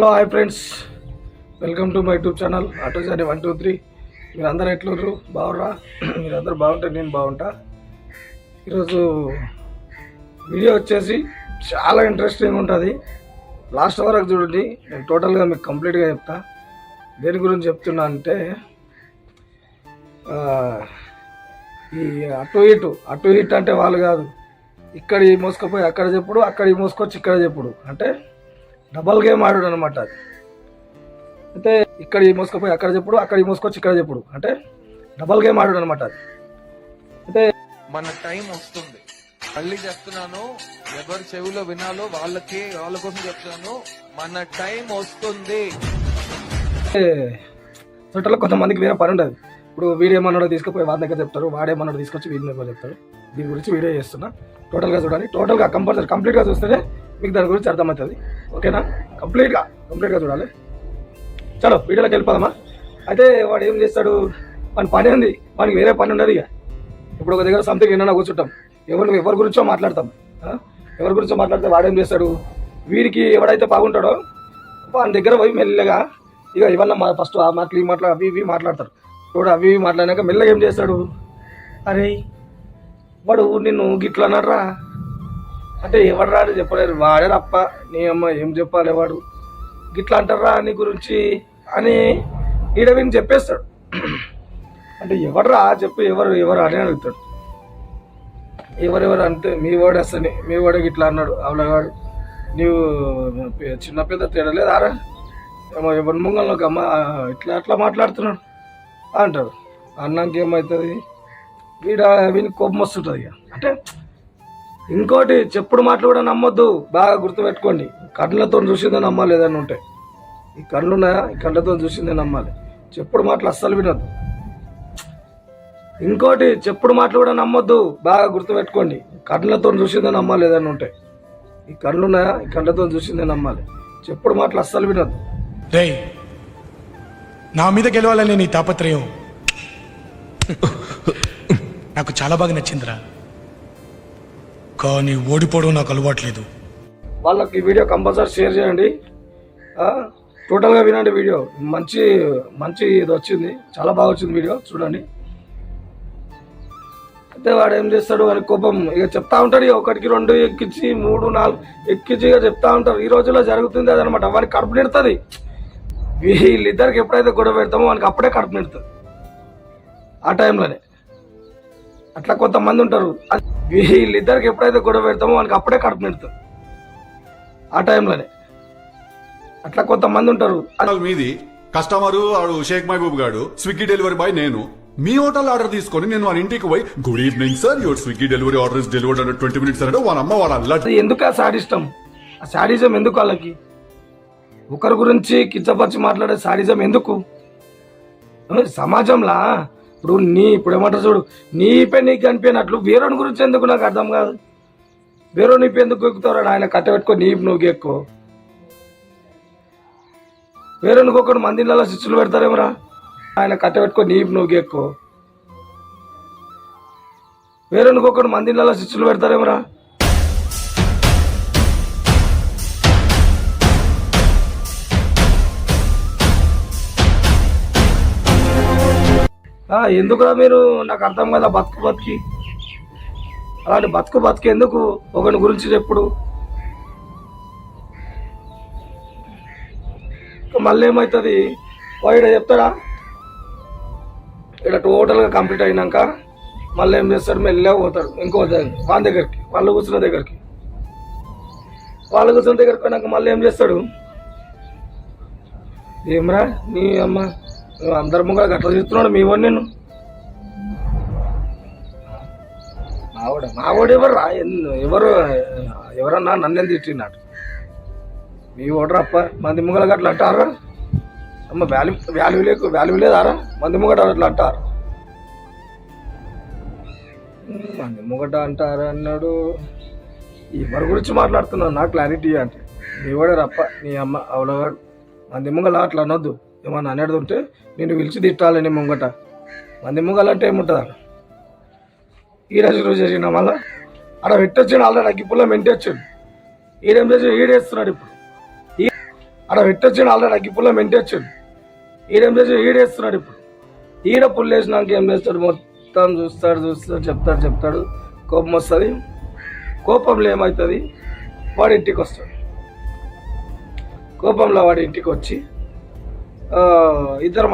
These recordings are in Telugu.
Hello hi friends, welcome to my YouTube channel auto journey 123. మీరందరూ ఎట్లున్నారు? బాగుర్రా? మీరందరూ బాగుంటే నేను బాగుంటా. ఈరోజు వీడియో వచ్చేసి చాలా ఇంట్రెస్టింగ్ ఉంటుంది. లాస్ట్ వరకు చూడండి, నేను టోటల్గా మీకు కంప్లీట్గా చెప్తా. దేని గురించి చెప్తున్నా అంటే ఈ అటు ఇటు అంటే వాళ్ళు కాదు, ఇక్కడ ఈ మోసుకపోయి అక్కడ చెప్పుడు, అక్కడ ఈ మోసుకొచ్చి ఇక్కడ చెప్పుడు, అంటే డబల్ గేమ్ ఆడు అనమాట. అది అయితే ఇక్కడ ఈ మోసుకపోయి అక్కడ చెప్పుడు, అక్కడ ఈ మోసుకొచ్చి ఇక్కడ చెప్పుడు, అంటే డబల్ గేమ్ ఆడు అనమాట. అది అయితే మన టైం వస్తుంది. మళ్ళీ చెప్తున్నాను, ఎవరి చెవిలో వినాలో వాళ్ళ కోసం చెప్తున్నాను, మన టైం వస్తుంది. చుట్టాలో కొంతమందికి వేరే పని ఉండదు. ఇప్పుడు వీడేమన్నాడో తీసుకుపోయి వాడి దగ్గర చెప్తారు, వాడేమన్నాడో తీసుకొచ్చి వీడి దగ్గర చెప్తారు. దీని గురించి వీడియో చేస్తున్నా. టోటల్గా చూడాలి, టోటల్గా కంప్లీట్గా చూస్తేనే మీకు దాని గురించి అర్థమవుతుంది. ఓకేనా? కంప్లీట్గా చూడాలి. చలో వీడియోలోకి వెళ్ళిపోదామా. అయితే వాడు ఏం చేస్తాడు, వాని పని ఉంది, వానికి వేరే పని ఉండదు. ఇక ఇప్పుడు ఒక దగ్గర సంథింగ్ ఏమన్నా కూర్చుంటాం, ఎవరి గురించో మాట్లాడతాం. ఎవరి గురించో మాట్లాడితే వాడేం చేస్తాడు, వీడికి ఎవడైతే బాగుంటాడో వాని దగ్గర పోయి మెల్లగా ఇక ఇవన్నీ ఫస్ట్ ఆ మాటలు ఈ మాటలు అవి ఇవి మాట్లాడతారు. ఇప్పుడు అవి మాట్లాడినాక మెల్లగా ఏం చేస్తాడు, అరే వాడు నిన్ను గిట్లా అన్నారా అంటే ఎవడు రాడు చెప్పలేరు, వాడే తప్ప నీ అమ్మ ఏం చెప్పాలి, వాడు గిట్లా అంటారా నీ గురించి అని ఈడ విని చెప్పేస్తాడు. అంటే ఎవడరా చెప్పు, ఎవరు అని అడుగుతాడు. ఎవరెవరు అంటే మీ వాడు అసలు మీ వాడు గిట్లా అన్నాడు, అవలగాడు నీవు చిన్న పెద్ద తేడలేదు ఆరా, ఏమో ఎవరి ముంగల్లోకి అమ్మ ఇట్లా అట్లా మాట్లాడుతున్నాడు అంటారు. అన్నాక ఏమవుతుంది, వీనికి కోపం వస్తుంటుంది. ఇక అంటే ఇంకోటి, చెప్పుడు మాటలు కూడా నమ్మొద్దు, బాగా గుర్తుపెట్టుకోండి. కళ్ళతో చూసిందే నమ్మాలి. ఏదైనా ఉంటే ఈ కళ్ళు ఉన్నాయా, ఈ కళ్ళతో చూసిందే నమ్మాలి. చెప్పుడు మాటలు అస్సలు వినొద్దు. ఇంకోటి, చెప్పుడు మాటలు కూడా నమ్మొద్దు, బాగా గుర్తుపెట్టుకోండి. కళ్ళతో చూసిందే నమ్మాలి. ఏదైనా ఉంటే ఈ కళ్ళు ఉన్నాయా, ఈ కళ్ళతో చూసిందే నమ్మాలి. చెప్పుడు మాటలు అస్సలు వినొద్దు. రేయ్, నా మీద గెలవాలని నీ తాపత్రయం నాకు చాలా బాగా నచ్చిందిరా, కానీ ఓడిపోవడం నాకు అలవాట్లేదు. వాళ్ళకి ఈ వీడియో కంపల్సరీ షేర్ చేయండి. టోటల్గా వినండి. వీడియో మంచి ఇది వచ్చింది, చాలా బాగా వచ్చింది వీడియో, చూడండి. అయితే వాడు ఏం చేస్తాడు, వాడి కోపం ఇక చెప్తా ఉంటాడు. ఇక 1కి 2 ఎక్కించి 3 4 ఎక్కించి ఇక చెప్తా ఉంటారు. ఈ రోజుల్లో జరుగుతుంది అదనమాట. వాడికి కడుపు నిడుతుంది. వీళ్ళిద్దరికి ఎప్పుడైతే గొడవ పెడతామో వానికి అప్పుడే కడుపు నిడుతుంది. ఆ టైంలోనే అట్లా కొంతమంది ఉంటారు. వీళ్ళిద్దరికి ఎప్పుడైతే గొడవ పెడతామో వానికి అప్పుడే కడుపు నిడుతుంది. ఆ టైంలోనే అట్లా కొంతమంది ఉంటారు. మీది కస్టమరు ఆడు షేక్ మహబూబ్ గాడు, స్విగ్గీ డెలివరీ బాయ్ నేను. మీ హోటల్ ఆర్డర్ తీసుకొని నేను వారి ఇంటికి పోయి, good evening sir, your Swiggy delivery order is delivered under 20 minutes అంటే వాళ్ళ అమ్మ వాళ్ళ అల్లరి. ఎందుకు ఆ సాడిష్టం, ఆ సాడిజం ఎందుకు వాళ్ళకి? ఒకరి గురించి కిచ్చపరిచి మాట్లాడే సాడిజం ఎందుకు సమాజంలా? ఇప్పుడు ఏమంటారు చూడు, నీపే నీకు అనిపోయినట్లు వేరేని గురించి ఎందుకు నాకు అర్థం కాదు. వేరే నీపు ఎందుకు ఎక్కుతారు? ఆయన కట్టబెట్టుకో నీపు నువ్వు ఎక్కువ. వేరే నువ్వు మంది ఇళ్ళ శిష్యులు పెడతారేమరా? ఆయన కట్టబెట్టుకో నీపు నువ్వు ఎక్కువ. వేరే నువ్వు మంది ఇళ్ళ శిష్యులు పెడతారేమరా? ఎందుకురా మీరు, నాకు అర్థం కదా. బతికి అలాంటి బతుకు ఎందుకు? ఒకరి గురించి చెప్పుడు. మళ్ళీ ఏమవుతుంది, వాడు చెప్తాడా? ఇక్కడ టోటల్గా కంప్లీట్ అయినాక మళ్ళీ ఏం చేస్తాడు, మెల్లగా పోతాడు ఇంకో వాళ్ళ దగ్గరికి, వాళ్ళు కూర్చున్న దగ్గరికి పోయినాక మళ్ళీ ఏం చేస్తాడు, ఏమరా నీ అమ్మ అందరి ముగ్గురు గట్ల చూస్తున్నాడు మీ వాడు, నేను మావాడు ఎవరన్నా నన్ను తిట్టినాడు, మీ ఓడరు అప్ప మంది ముగ్గల గట్ల అంటారా? అమ్మ వాల్యూ లేదారా? మంది ముగట అట్లా అంటారు, మంది ముగట అంటారు అన్నాడు. ఎవరి గురించి మాట్లాడుతున్నావు నాకు క్లారిటీ అంటే, మీ వాడే రప్ప నీ అమ్మ అవలగాడు. మంది ముంగల అట్లా అనొద్దు. ఏమన్నా అనేది ఉంటే నేను పిలిచి తిట్టాలని ముంగట. మంది ముంగలంటే ఏముంటుంది అక్కడ? ఈరోజు చేసిన మళ్ళీ అక్కడ పెట్టొచ్చాడు, ఆల్రెడీ అగ్గిపుల్ల మెంటి వచ్చాడు. ఈడేం చేసి ఈడేస్తున్నాడు. ఇప్పుడు ఆడ పెట్టొచ్చాడు ఆల్రెడీ అగ్గిపుల్ల మెంటొచ్చాడు. ఈడేం చేసాడు, ఈడేస్తున్నాడు. ఇప్పుడు ఈడ పుల్లు వేసినాక ఏం చేస్తాడు, మొత్తం చూస్తాడు చెప్తాడు. కోపం వస్తుంది. కోపంలో ఏమవుతుంది, వాడి ఇంటికి వస్తాడు. కోపంలో వాడి ఇంటికి వచ్చి ఇద్దరు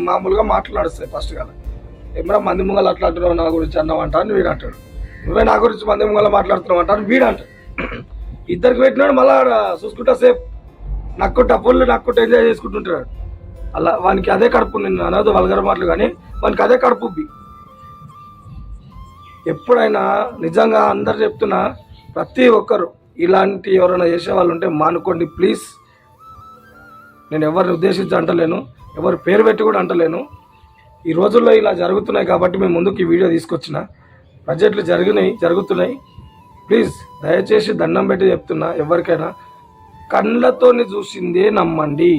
మామూలుగా మాట్లాడుస్తాయి. ఫస్ట్ కదా ఏమన్నా మంది ముంగలు అట్లా అంటున్నావు నా గురించి అన్నావంట అని వీడు అంటాడు. నువ్వే నా గురించి మంది ముంగల మాట్లాడుతున్నావు అంట అని వీడు అంటాడు. ఇద్దరికి పెట్టినాడు. మళ్ళీ చూసుకుంటా సేపు నక్కుంటా పుల్లు నక్కుంటా ఎంజాయ్ చేసుకుంటుంటాడు. అలా వానికి అదే కడుపు, నిన్ను అనదు వల్గర మాటలు, కానీ వానికి అదే కడుపు. ఎప్పుడైనా నిజంగా అందరు చెప్తున్నా, ప్రతి ఒక్కరు ఇలాంటి ఎవరైనా చేసే వాళ్ళు ఉంటే మానుకోండి ప్లీజ్. నేను ఎవరిని ఉద్దేశించి అంటలేను, ఎవరి పేరు పెట్టి కూడా అంటలేను. ఈ రోజుల్లో ఇలా జరుగుతున్నాయి కాబట్టి మేము ముందుకు ఈ వీడియో తీసుకొచ్చిన. బడ్జెట్లు జరుగుతున్నాయి. ప్లీజ్ దయచేసి దండం పెట్టి చెప్తున్నా, ఎవరికైనా కళ్ళతోని చూసిందే నమ్మండి.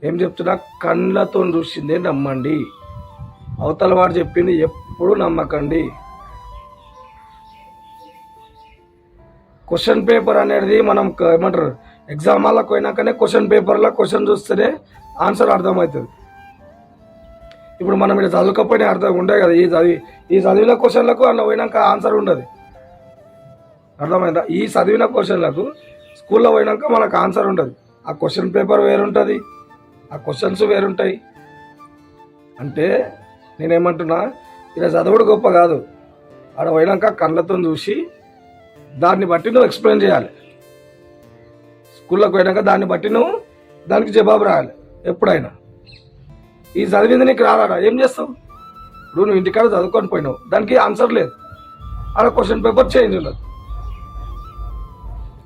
ఏం చెప్తున్నా, కళ్ళతో చూసిందే నమ్మండి. అవతల వాడు చెప్పింది ఎప్పుడు నమ్మకండి. క్వశ్చన్ పేపర్ అనేది మనం ఏమంటారు, ఎగ్జామ్ హాల్లోకి పోయినాకనే క్వశ్చన్ పేపర్లో క్వశ్చన్ చూస్తేనే ఆన్సర్ అర్థమవుతుంది. ఇప్పుడు మనం ఇక్కడ చదువుకపోయినా అర్థం ఉండే కదా, ఈ చదివిన క్వశ్చన్లకు అలా పోయినాక ఆన్సర్ ఉండదు. అర్థమైందా? ఈ చదివిన క్వశ్చన్లకు స్కూల్లో పోయినాక మనకు ఆన్సర్ ఉండదు. ఆ క్వశ్చన్ పేపర్ వేరుంటుంది, ఆ క్వశ్చన్స్ వేరుంటాయి. అంటే నేనేమంటున్నా, ఇలా చదవడు గొప్ప కాదు. ఆడ పోయినాక కళ్ళతో చూసి దాన్ని బట్టి నువ్వు ఎక్స్ప్లెయిన్ చేయాలి. స్కూల్లోకి పోయినాక దాన్ని బట్టి నువ్వు దానికి జవాబు రాయాలి. ఎప్పుడైనా ఈ చదివింది నీకు రాదా, ఏం చేస్తావు? ఇప్పుడు నువ్వు ఇంటికాడ చదువుకొని పోయినావు, దానికి ఆన్సర్ లేదు, ఆడ క్వశ్చన్ పేపర్ చేంజ్ ఉండదు.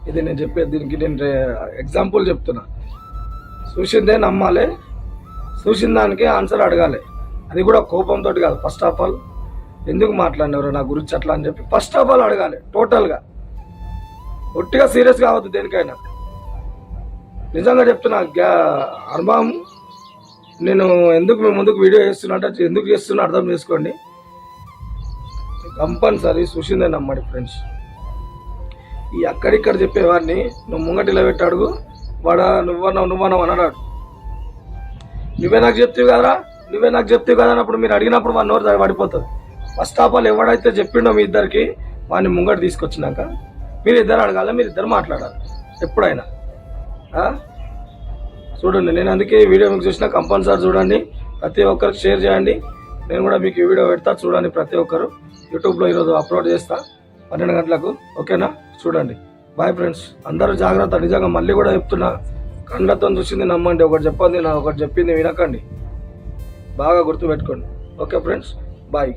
ఇది నేను చెప్పేది. దీనికి నేను ఎగ్జాంపుల్ చెప్తున్నా. చూసిందే నమ్మాలి, చూసిన దానికి ఆన్సర్ అడగాలి. అది కూడా కోపంతో కాదు. ఫస్ట్ ఆఫ్ ఆల్ ఎందుకు మాట్లాడినవరు నా గురించి అట్లా అని చెప్పి ఫస్ట్ ఆఫ్ ఆల్ అడగాలి. టోటల్గా ఒట్టిగా సీరియస్ కావద్దు దేనికైనా. నిజంగా చెప్తున్నా, అనుభవం. నేను ఎందుకు మీ ముందుకు వీడియో చేస్తున్నా అంటే ఎందుకు చేస్తున్నా అర్థం చేసుకోండి. కంపల్సరీ చూసిందే నమ్మడి ఫ్రెండ్స్. ఈ అక్కడిక్కడ చెప్పేవాడిని నువ్వు ముంగటిలో పెట్టి అడుగు, నువ్వన్నావు అన్నాడు. నువ్వే నాకు చెప్తావు కదా అన్నప్పుడు మీరు అడిగినప్పుడు మన నోరు పడిపోతుంది. ఫస్ట్ ఆఫ్ ఆల్ ఎవడైతే చెప్పిండో మీ ఇద్దరికి, వాడిని ముంగటి తీసుకొచ్చినాక మీరు ఇద్దరు అడగాలి, మీరు ఇద్దరు మాట్లాడాలి ఎప్పుడైనా. చూడండి, నేను అందుకే ఈ వీడియో మీకు చూసినా కంపల్సరీ చూడండి, ప్రతి ఒక్కరికి షేర్ చేయండి. నేను కూడా మీకు ఈ వీడియో పెడతా, చూడండి ప్రతి ఒక్కరు. యూట్యూబ్లో ఈరోజు అప్లోడ్ చేస్తా 12 గంటలకు. ఓకేనా? చూడండి. Bye friends. అందరూ జాగ్రత్త. నిజంగా మళ్ళీ కూడా చెప్తున్నా, కళ్ళతో చూసింది నమ్మండి. ఒకటి చెప్పింది వినకండి. బాగా గుర్తుపెట్టుకోండి. Okay friends, bye.